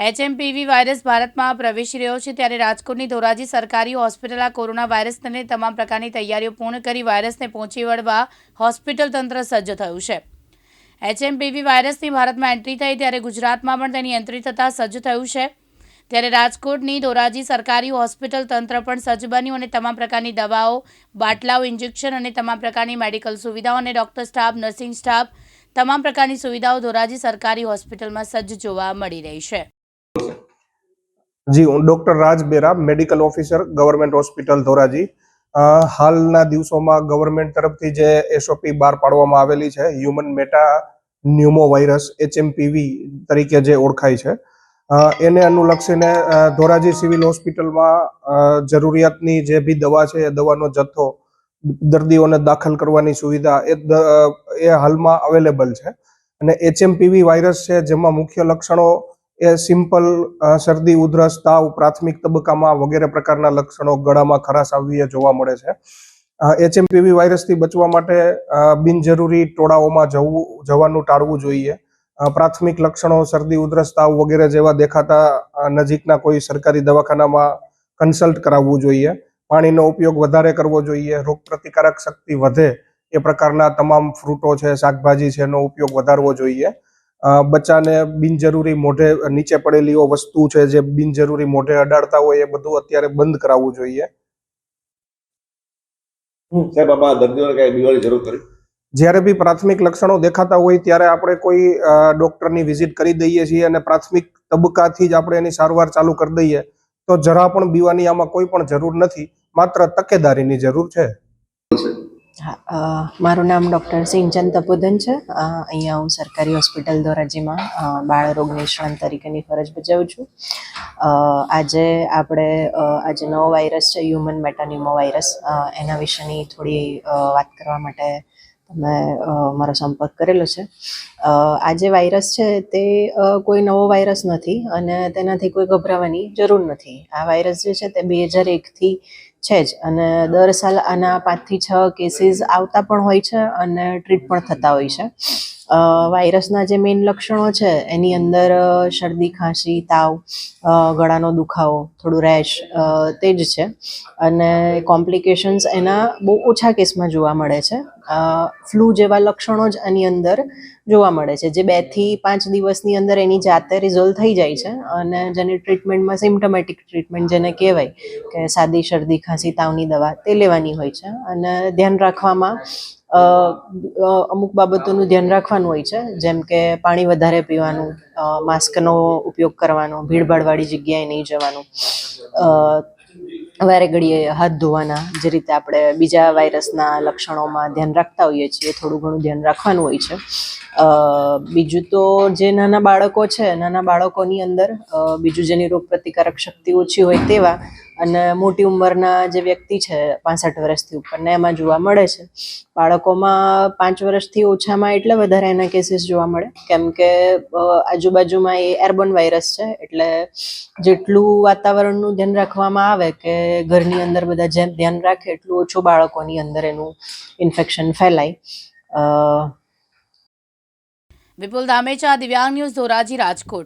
HMPV virus ભારતમાં પ્રવેશી રહ્યો છે ત્યારે રાજકોટની ધોરાજી સરકારી હોસ્પિટલ આ કોરોના વાયરસને તમામ પ્રકારની તૈયારીઓ પૂર્ણ કરી વાયરસને પહોંચી વળવા હોસ્પિટલ તંત્ર સજ્જ થયું છે. એચએમપીવી વાયરસની ભારતમાં એન્ટ્રી થઈ ત્યારે ગુજરાતમાં પણ તેની એન્ટ્રી થતાં સજ્જ થયું છે. ત્યારે રાજકોટની ધોરાજી સરકારી હોસ્પિટલ તંત્ર પણ સજ્જ બન્યું અને તમામ પ્રકારની દવાઓ, બાટલાઓ, ઇન્જેક્શન અને તમામ પ્રકારની મેડિકલ સુવિધાઓ અને ડૉક્ટર સ્ટાફ, નર્સિંગ સ્ટાફ, તમામ પ્રકારની સુવિધાઓ ધોરાજી સરકારી હોસ્પિટલમાં સજ્જ જોવા મળી રહી છે. જી, હું doctor Raj Bera, medical officer, government hospital Dhoraji. હાલના દિવસોમાં ગવર્મેન્ટ તરફથી જે એસઓપી બહાર પાડવામાં આવેલી છે, હ્યુમન મેટા ન્યુમો વાયરસ HMPV તરીકે જે ઓળખાય છે, એને અનુલક્ષીને ધોરાજી સિવિલ હોસ્પિટલમાં જરૂરિયાતની જે બી દવા છે એ દવાનો જથ્થો, દર્દીઓને દાખલ કરવાની સુવિધા એ હાલમાં અવેલેબલ છે. અને HMPV વાયરસ છે જેમાં મુખ્ય લક્ષણો એ સિમ્પલ શરદી, ઉધરસ, તાવ પ્રાથમિક તબક્કામાં વગેરે પ્રકારના લક્ષણો, ગળામાં ખરાશ આવવી જોવા મળે છે. HMPV વાયરસથી બચવા માટે બિનજરૂરી ટોળાઓમાં જવાનું ટાળવું જોઈએ. પ્રાથમિક લક્ષણો શરદી, ઉધરસ, તાવ વગેરે જેવા દેખાતા નજીકના કોઈ સરકારી દવાખાનામાં કન્સલ્ટ કરાવવું જોઈએ. પાણીનો ઉપયોગ વધારે કરવો જોઈએ. રોગ પ્રતિકારક શક્તિ વધે એ પ્રકારના તમામ ફ્રૂટો છે, શાકભાજી છે, એનો ઉપયોગ વધારવો જોઈએ. બચ્ચાને બિનજરૂરી મોઢે નીચે પડેલી વસ્તુ છે જે બિનજરૂરી મોઢે અડાડતા હોય એ બધું અત્યારે બંધ કરાવવું જોઈએ. સાહેબ, આમાં દર્દીઓને કઈ બીમારી જરૂર કરી? જ્યારે બી પ્રાથમિક લક્ષણો દેખાતા હોય ત્યારે આપણે કોઈ ડોક્ટરની વિઝિટ કરી દઈએ છીએ અને પ્રાથમિક તબક્કાથી જ આપણે એની સારવાર ચાલુ કરી દઈએ તો જરા પણ બીવાની આમાં કોઈ પણ જરૂર નથી, માત્ર તકેદારીની જરૂર છે. હા, મારું નામ ડૉક્ટર સિંચન તપોધન છે. અહીંયા હું સરકારી હોસ્પિટલ ધોરાજીમાં બાળરોગ નિષ્ણાંત તરીકેની ફરજ બજાવું છું. આજે નવો વાયરસ છે, હ્યુમન મેટાન્યુમો વાયરસ, એના વિશેની થોડી વાત કરવા માટે તમે મારો સંપર્ક કરેલો છે. આ જે વાયરસ છે તે કોઈ નવો વાયરસ નથી અને તેનાથી કોઈ ગભરાવાની જરૂર નથી. આ વાયરસ જે છે તે 2001થી છે જ અને દર સાલ આના 5 થી 6 કેસીસ આવતા પણ હોય છે અને ટ્રીટ પણ થતા હોય છે. વાયરસના જે મેઇન લક્ષણો છે એની અંદર શરદી, ખાંસી, તાવ, ગળાનો દુખાવો, થોડું રેશ, તે જ છે. અને કોમ્પ્લિકેશન્સ એના બહુ ઓછા કેસમાં જોવા મળે છે. ફ્લૂ જેવા લક્ષણો જ આની અંદર જોવા મળે છે, જે 2 થી 5 દિવસની અંદર એની જાતે રિઝોલ્વ થઈ જાય છે અને જેની ટ્રીટમેન્ટમાં સિમ્પટોમેટિક ટ્રીટમેન્ટ જેને કહેવાય કે સાદી શરદી, ખાંસી, તાવની દવા તે લેવાની હોય છે. અને ધ્યાન રાખવામાં અમુક બાબતોનું ધ્યાન રાખવાનું હોય છે, જેમ કે પાણી વધારે પીવાનું, માસ્કનો ઉપયોગ કરવાનો, ભીડભાડવાળી જગ્યાએ નહીં જવાનું, વારે ઘડીએ હાથ ધોવાના, જે રીતે આપણે બીજા વાયરસના લક્ષણોમાં ધ્યાન રાખતા હોઈએ છીએ થોડું ઘણું ધ્યાન રાખવાનું હોય છે. બીજું તો જે નાના બાળકો છે, નાના બાળકોની અંદર બીજું જેની રોગ પ્રતિકારક શક્તિ ઓછી હોય તેવા અને મોટી ઉંમરના જે વ્યક્તિ છે 65 વર્ષથી ઉપરના એમાં જોવા મળે છે. બાળકોમાં 5 વર્ષથી ઓછામાં એટલે વધારે એના કેસીસ જોવા મળે, કેમ કે આજુબાજુમાં એ એરબોર્ન વાયરસ છે, એટલે જેટલું વાતાવરણનું ધ્યાન રાખવામાં આવે કે ઘરની અંદર બધા જેમ ધ્યાન રાખે એટલું ઓછું બાળકોની અંદર એનું ઇન્ફેક્શન ફેલાય. વિપુલ ધામેચા, દિવ્યાંગ ન્યૂઝ, ધોરાજી, રાજકોટ.